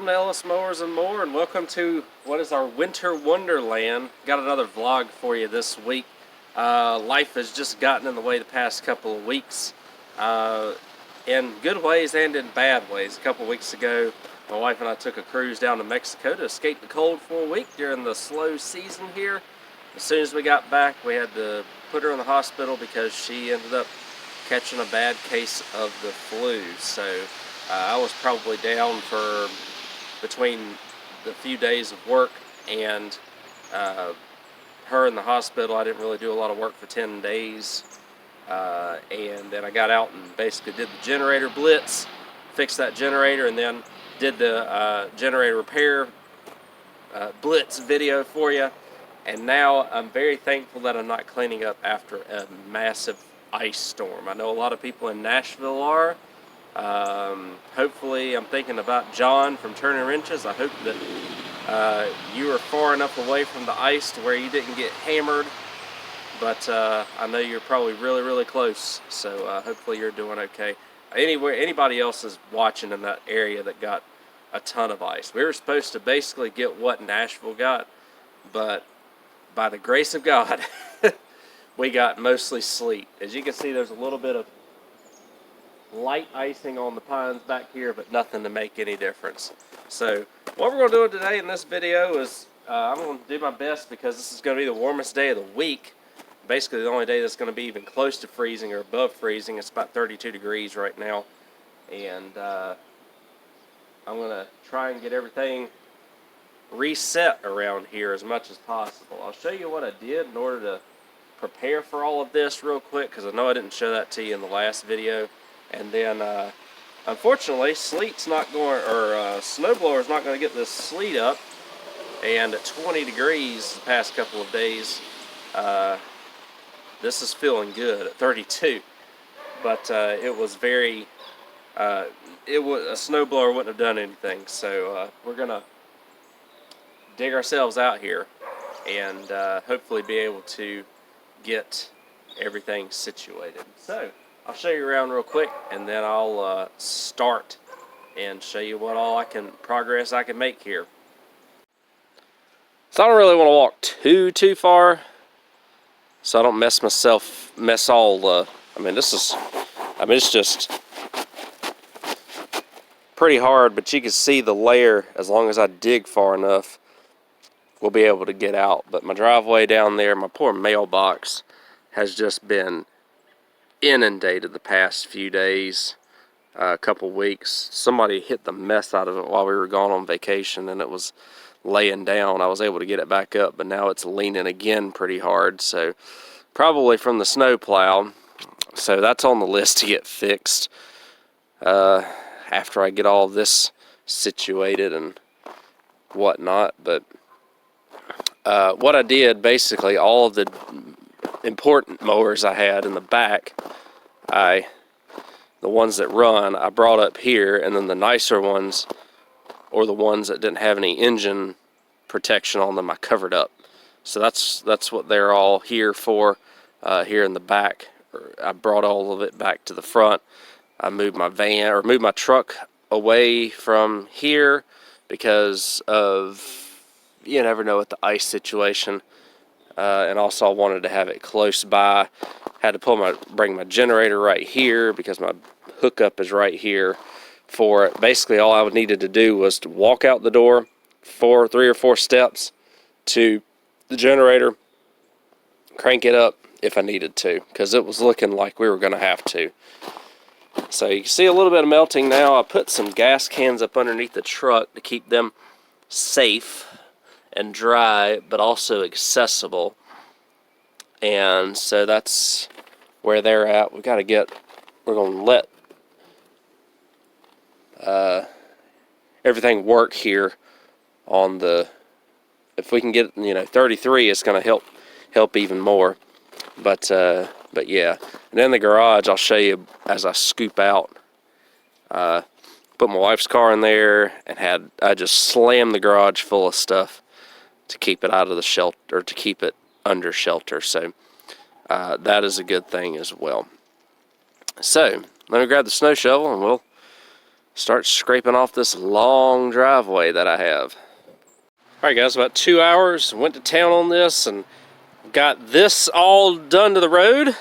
to Ellis Mowers and More, and welcome to what is our winter wonderland. Got another vlog for you this week. Life has just gotten in the way the past couple of weeks, in good ways and in bad ways. A couple of weeks ago, my wife and I took a cruise down to Mexico to escape the cold for a week during the slow season here. As soon as we got back, we had to put her in the hospital because she ended up catching a bad case of the flu. So I was probably down for between the few days of work and her in the hospital. I didn't really do a lot of work for 10 days. And then I got out and basically did the generator blitz, fixed that generator, and then did the generator repair blitz video for you. And now I'm very thankful that I'm not cleaning up after a massive ice storm. I know a lot of people in Nashville are. Hopefully, I'm thinking about John from Turning Wrenches. I hope that you are far enough away from the ice to where you didn't get hammered. But I know you're probably really, really close. So hopefully you're doing okay. Anybody else is watching in that area that got a ton of ice. We were supposed to basically get what Nashville got, but by the grace of God, we got mostly sleet. As you can see, there's a little bit of light icing on the pines back here, but nothing to make any difference. So what we're going to do today in this video is I'm going to do my best, because this is going to be the warmest day of the week. Basically the only day that's going to be even close to freezing or above freezing. It's about 32 degrees right now, and I'm going to try and get everything reset around here as much as possible. I'll show you what I did in order to prepare for all of this real quick, because I know I didn't show that to you in the last video. And then unfortunately, sleet's not going, or snowblower's not going to get this sleet up. And at 20 degrees the past couple of days, this is feeling good at 32. But it was very, a snowblower wouldn't have done anything. So we're gonna dig ourselves out here and hopefully be able to get everything situated. So I'll show you around real quick, and then I'll start and show you what all progress I can make here. So I don't really want to walk too far, so I don't mess all it's just pretty hard, but you can see the layer. As long as I dig far enough, we'll be able to get out. But my driveway down there, my poor mailbox, has just been inundated the past few days, a couple weeks. Somebody hit the mess out of it while we were gone on vacation, and it was laying down. I was able to get it back up, but now it's leaning again pretty hard, so probably from the snow plow. So that's on the list to get fixed after I get all this situated and whatnot. But what I did, basically, all of the important mowers I had in the back, the ones that run, I brought up here, and then the nicer ones, or the ones that didn't have any engine protection on them, I covered up. So that's what they're all here for. Here in the back, I brought all of it back to the front. I moved my truck away from here because of, you never know with the ice situation. And also I wanted to have it close by. Had to bring my generator right here because my hookup is right here for it. Basically all I needed to do was to walk out the door 3 or 4 steps to the generator, crank it up if I needed to, because it was looking like we were going to have to. So you can see a little bit of melting now. I put some gas cans up underneath the truck to keep them safe and dry, but also accessible. And so that's where they're at. We're going to let everything work here on the, if we can get 33, it's going to help even more. But yeah, and in the garage, I'll show you as I scoop out. Put my wife's car in there, and I just slammed the garage full of stuff to keep it out of the shelter, or to keep it under shelter. So that is a good thing as well. So let me grab the snow shovel, and we'll start scraping off this long driveway that I have. Alright guys, about 2 hours, went to town on this and got this all done to the road,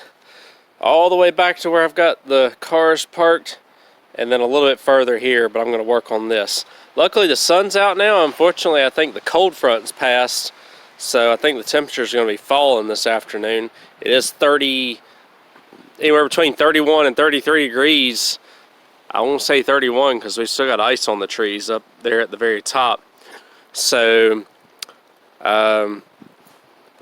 all the way back to where I've got the cars parked, and then a little bit further here, but I'm going to work on this. Luckily the sun's out now. Unfortunately, I think the cold front's passed, so I think the temperature's going to be falling this afternoon. It is anywhere between 31 and 33 degrees. I won't say 31 because we still got ice on the trees up there at the very top. So, did a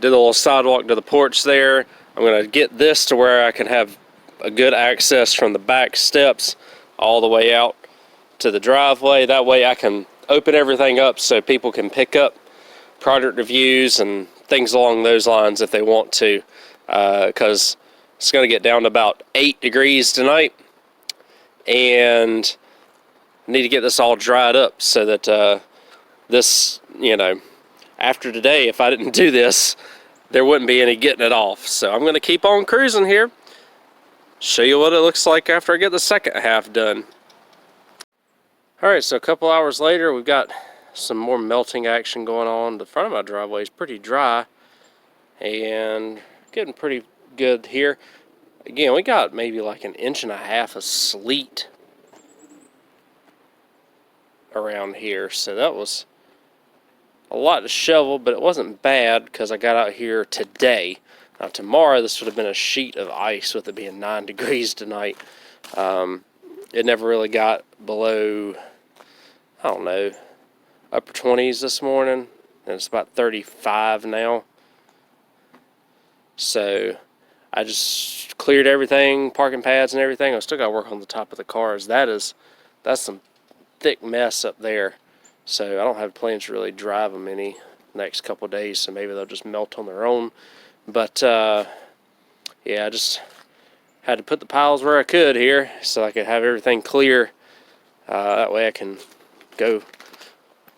little sidewalk to the porch there. I'm going to get this to where I can have a good access from the back steps all the way out to the driveway. That way I can open everything up so people can pick up product reviews and things along those lines if they want to. Because it's going to get down to about 8 degrees tonight. And I need to get this all dried up so that this, after today, if I didn't do this, there wouldn't be any getting it off. So I'm going to keep on cruising here. Show you what it looks like after I get the second half done. Alright, so a couple hours later, we've got some more melting action going on. The front of my driveway is pretty dry and getting pretty good here. Again, we got maybe like 1.5 inches of sleet around here, so that was a lot to shovel, but it wasn't bad because I got out here today. Now tomorrow this would have been a sheet of ice with it being 9 degrees tonight. It never really got below, I don't know, upper 20s this morning, and it's about 35 now. So I just cleared everything, parking pads and everything. I still got to work on the top of the cars. That's some thick mess up there. So I don't have plans to really drive them any next couple of days, so maybe they'll just melt on their own. But yeah, I just had to put the piles where I could here so I could have everything clear. That way I can go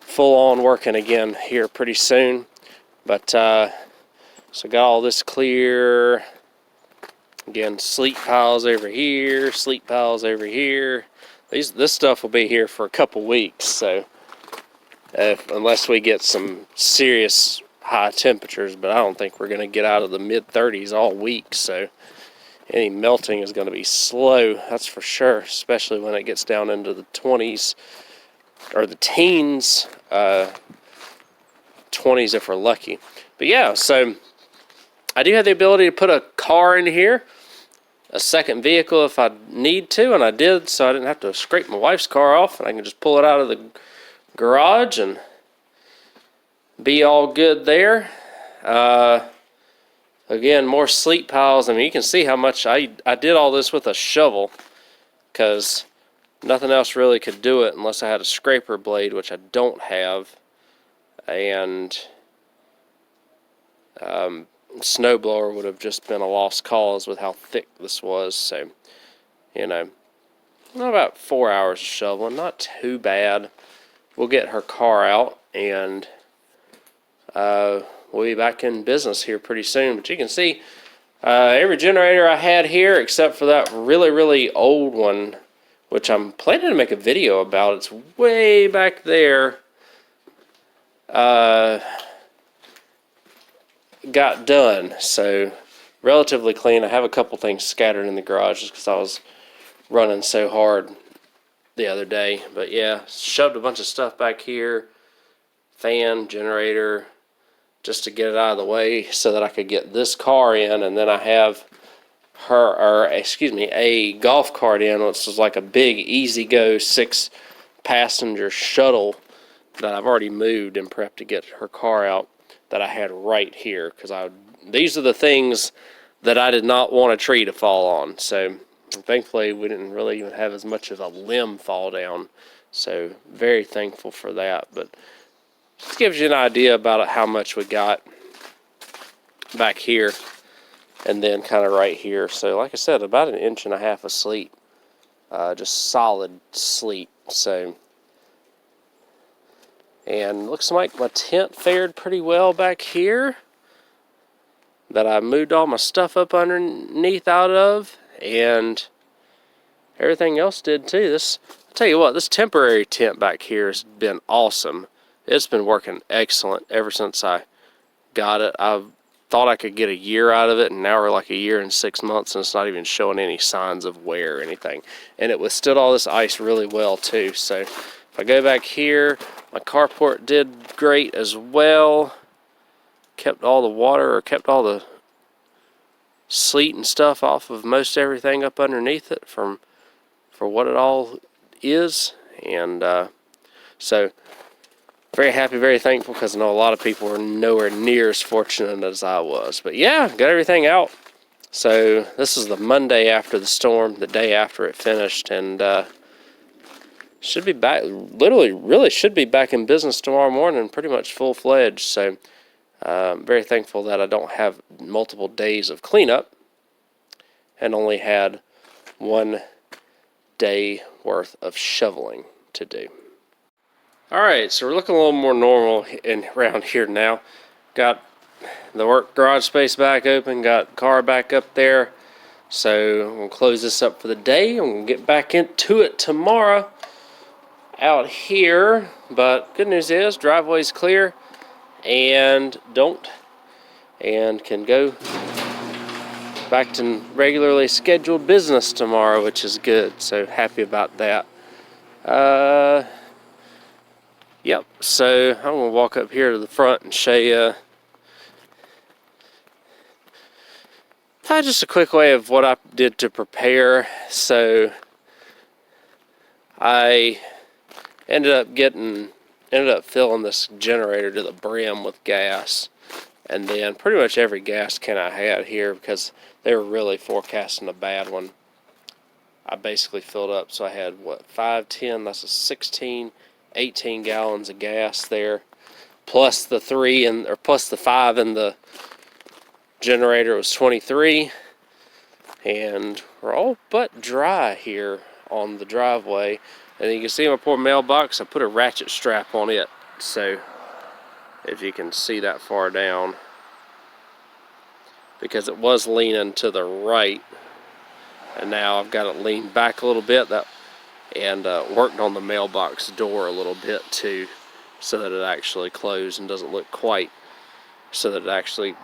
full on working again here pretty soon. But so got all this clear. Again, sleet piles over here, sleet piles over here. This stuff will be here for a couple weeks, so unless we get some serious high temperatures, but I don't think we're going to get out of the mid-30s all week, so any melting is going to be slow, that's for sure, especially when it gets down into the 20s, or the teens, 20s if we're lucky. But yeah, so I do have the ability to put a car in here, a second vehicle if I need to, and I did, so I didn't have to scrape my wife's car off, and I can just pull it out of the garage and be all good there. Again, more sleet piles. I mean, you can see how much I did all this with a shovel because nothing else really could do it unless I had a scraper blade, which I don't have, and snowblower would have just been a lost cause with how thick this was. So, about 4 hours of shoveling, not too bad. We'll get her car out and we'll be back in business here pretty soon. But you can see every generator I had here except for that really, really old one, which I'm planning to make a video about. It's way back there. Got done, so relatively clean. I have a couple things scattered in the garage just because I was running so hard the other day. But yeah, shoved a bunch of stuff back here, fan, generator, just to get it out of the way so that I could get this car in, and then I have a golf cart in, which is like a big easy-go 6-passenger shuttle that I've already moved and prepped to get her car out, that I had right here, because these are the things that I did not want a tree to fall on. So thankfully we didn't really even have as much of a limb fall down, so very thankful for that. But this gives you an idea about how much we got back here and then kind of right here. So like I said, about 1.5 inches of sleet, just solid sleet. So, and looks like my tent fared pretty well back here, that I moved all my stuff up underneath out of, and everything else did too. I'll tell you what, this temporary tent back here has been awesome. It's been working excellent ever since I got it. I thought I could get a year out of it, and now we're like a year and 6 months, and it's not even showing any signs of wear or anything. And it withstood all this ice really well too. So if I go back here, my carport did great as well. Kept all the water, or kept all the sleet and stuff off of most everything up underneath it for what it all is. And so very happy, very thankful, because I know a lot of people were nowhere near as fortunate as I was. But yeah, got everything out. So this is the Monday after the storm, the day after it finished, and should be back, literally really should be back in business tomorrow morning, pretty much full-fledged. So I'm very thankful that I don't have multiple days of cleanup and only had 1 day worth of shoveling to do. Alright, so we're looking a little more normal around here now. Got the work garage space back open, got car back up there. So we'll close this up for the day and we'll get back into it tomorrow out here. But good news is driveway's clear and can go back to regularly scheduled business tomorrow, which is good. So happy about that. Yep, so I'm going to walk up here to the front and show you just a quick way of what I did to prepare. So I ended up filling this generator to the brim with gas, and then pretty much every gas can I had here, because they were really forecasting a bad one, I basically filled up. So I had what, 5, 10, that's a 16, 18 gallons of gas there, plus the 5 in the generator was 23. And we're all but dry here on the driveway. And you can see my poor mailbox, I put a ratchet strap on it, so if you can see that far down, because it was leaning to the right, and now I've got it leaned back a little bit, and worked on the mailbox door a little bit too, so that it actually closed and doesn't look quite, so that it actually,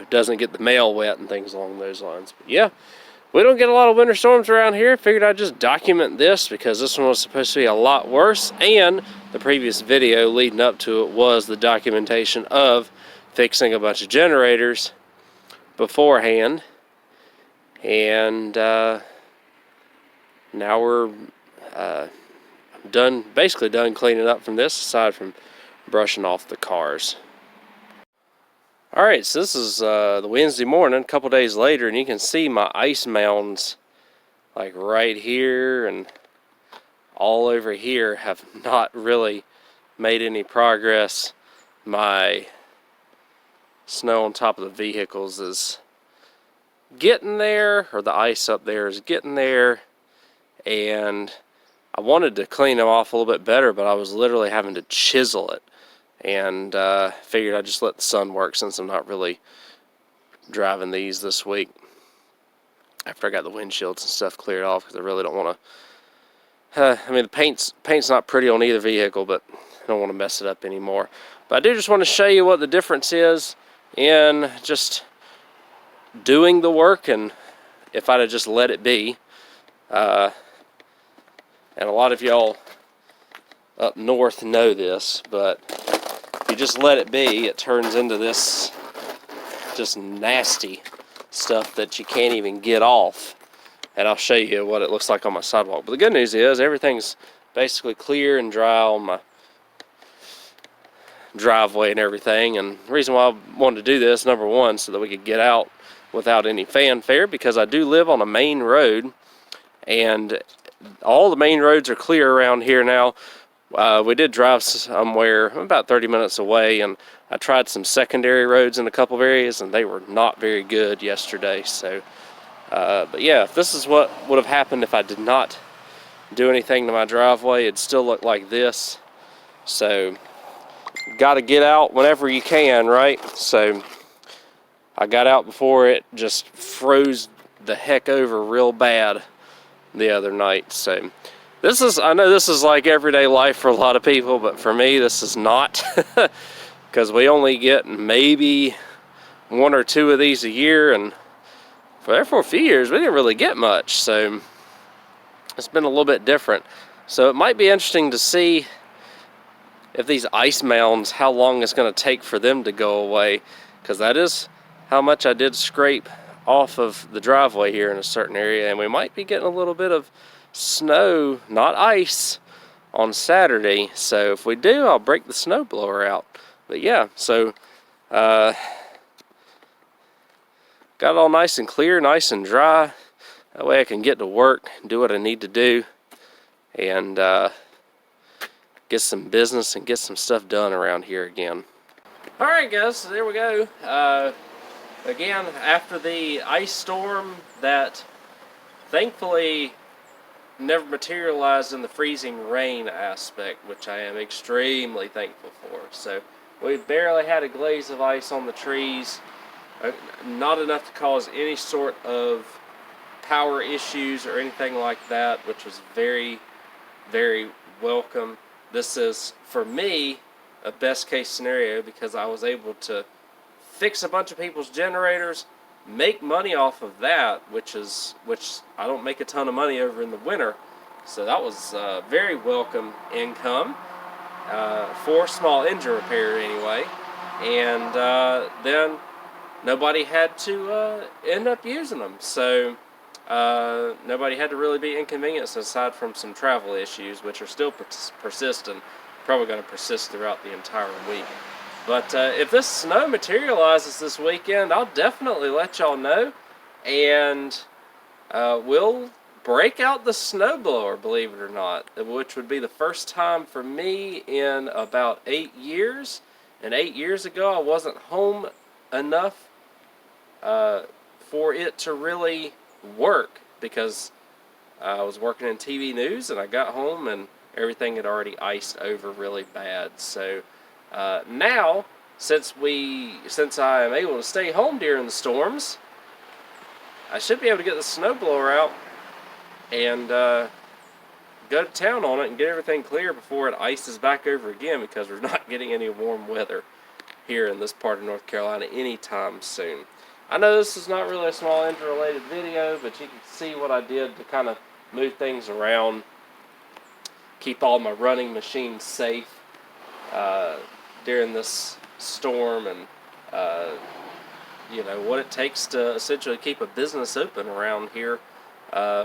doesn't get the mail wet and things along those lines. But yeah, we don't get a lot of winter storms around here. Figured I'd just document this, because this one was supposed to be a lot worse, and the previous video leading up to it was the documentation of fixing a bunch of generators beforehand. And now we're basically done cleaning up from this, aside from brushing off the cars. Alright, so this is the Wednesday morning, a couple days later, and you can see my ice mounds, like right here and all over here, have not really made any progress. My snow on top of the vehicles is getting there, or the ice up there is getting there, and I wanted to clean them off a little bit better, but I was literally having to chisel it, and figured I'd just let the sun work, since I'm not really driving these this week after I got the windshields and stuff cleared off, because I really don't want to the paint's not pretty on either vehicle, but I don't want to mess it up anymore. But I do just want to show you what the difference is in just doing the work, and if I'd have just let it be. And a lot of y'all up north know this, but if you just let it be, it turns into this just nasty stuff that you can't even get off. And I'll show you what it looks like on my sidewalk. But the good news is everything's basically clear and dry on my driveway and everything. And the reason why I wanted to do this, number one, so that we could get out without any fanfare, because I do live on a main road, and all the main roads are clear around here now. We did drive somewhere about 30 minutes away, and I tried some secondary roads in a couple of areas, and they were not very good yesterday. So but yeah, if this is what would have happened if I did not do anything to my driveway, it'd still look like this. So got to get out whenever you can, right? So I got out before it just froze the heck over real bad the other night. So I know this is like everyday life for a lot of people, but for me, this is not. Because we only get maybe 1 or 2 of these a year, and for a few years, we didn't really get much. So it's been a little bit different. So it might be interesting to see if these ice mounds, how long it's going to take for them to go away. Because that is how much I did scrape off of the driveway here in a certain area, and we might be getting a little bit of snow, not ice, on Saturday. So if we do, I'll break the snowblower out. But yeah, so got it all nice and clear, nice and dry. That way I can get to work, do what I need to do, and get some business and get some stuff done around here again. Alright guys, so there we go. Again, after the ice storm that thankfully never materialized in the freezing rain aspect, which I am extremely thankful for. So we barely had a glaze of ice on the trees, not enough to cause any sort of power issues or anything like that, which was very, very welcome. This is, for me, a best case scenario because I was able to fix a bunch of people's generators, make money off of that, which I don't make a ton of money over in the winter. So that was very welcome income for small engine repair anyway. And then nobody had to end up using them. So nobody had to really be inconvenienced aside from some travel issues, which are still persistent, probably going to persist throughout the entire week. But if this snow materializes this weekend, I'll definitely let y'all know, and we'll break out the snowblower, believe it or not, which would be the first time for me in about 8 years. And 8 years ago, I wasn't home enough for it to really work because I was working in TV news, and I got home and everything had already iced over really bad. So now, since I am able to stay home during the storms, I should be able to get the snowblower out and go to town on it and get everything clear before it ices back over again, because we're not getting any warm weather here in this part of North Carolina anytime soon. I know this is not really a small engine related video, but you can see what I did to kind of move things around, keep all my running machines safe during this storm, and you know what it takes to essentially keep a business open around here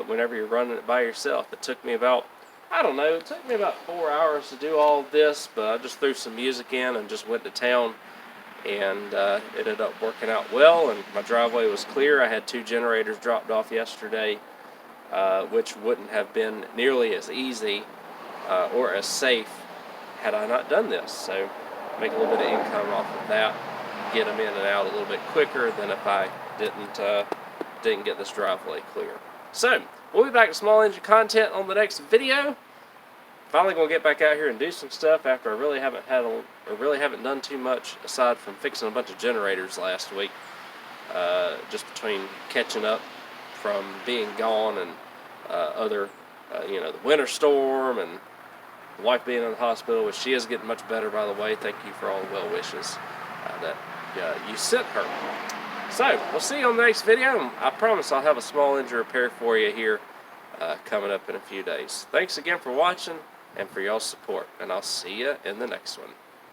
whenever you're running it by yourself. It took me about, I don't know, it took me about 4 hours to do all of this, but I just threw some music in and just went to town, and it ended up working out well, and my driveway was clear. I had 2 generators dropped off yesterday, which wouldn't have been nearly as easy or as safe had I not done this. So make a little bit of income off of that, get them in and out a little bit quicker than if I didn't get this driveway clear. So we'll be back to small engine content on the next video. Finally gonna get back out here and do some stuff after I really haven't done too much aside from fixing a bunch of generators last week. Just between catching up from being gone and you know, the winter storm, and the wife being in the hospital, which she is getting much better, by the way. Thank you for all the well wishes that you sent her. So we'll see you on the next video. I promise I'll have a small engine repair for you here coming up in a few days. Thanks again for watching and for y'all's support, and I'll see you in the next one.